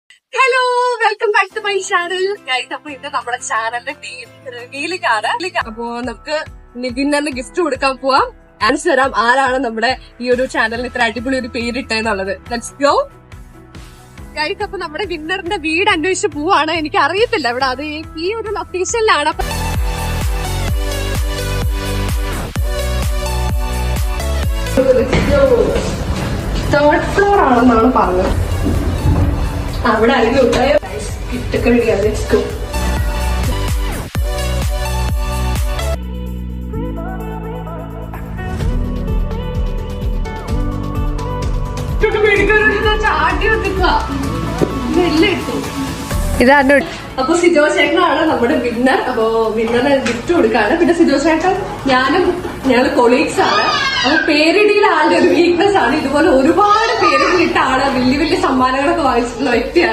Hello, welcome back to my channel. അപ്പൊ ഇത് നമ്മുടെ ചാനലിന്റെ റിവീലിംഗാണ്. അപ്പോ നമുക്ക് വിന്നറിന് ഗിഫ്റ്റ് കൊടുക്കാൻ പോവാം. ആൻസർ തരാം ആരാണ് നമ്മുടെ ഈ ഒരു ചാനലിന് ഇത്ര അടിപൊളി ഒരു പേരിട്ടെന്നുള്ളത്. Let's go guys. അപ്പൊ നമ്മുടെ വിന്നറിന്റെ വീട് അന്വേഷിച്ച് പോവാണ്. എനിക്ക് അറിയത്തില്ല ഇവിടെ, അത് ഈ ഒരു ലൊക്കേഷനിലാണ്. തേർഡ് ഫ്ലോർ ആണെന്നാണ് പറഞ്ഞത്. അവിടെ ആരെങ്കിലും കിട്ടൊക്കെ റെഡിയാണ്. Let's go. ചാട്ടി വെക്കുക ഇതാണ്. അപ്പൊ സിജോ ചേട്ടനാണ് നമ്മുടെ വിന്നർ. അപ്പൊ വിന്നറിന് ഗിഫ്റ്റ് കൊടുക്കാണ്. പിന്നെ സിജോ ചേട്ടൻ ഞങ്ങള് കൊളീഗ്സ് ആണ്. അപ്പൊ പേരിടിയിൽ ആളുടെ ഒരു വീക്ക്നെസ് ആണ്. ഇതുപോലെ ഒരുപാട് പേരുകളിട്ട ആള് വലിയ വലിയ സമ്മാനങ്ങളൊക്കെ വാങ്ങിച്ചിട്ടുള്ള വ്യക്തിയാണ്.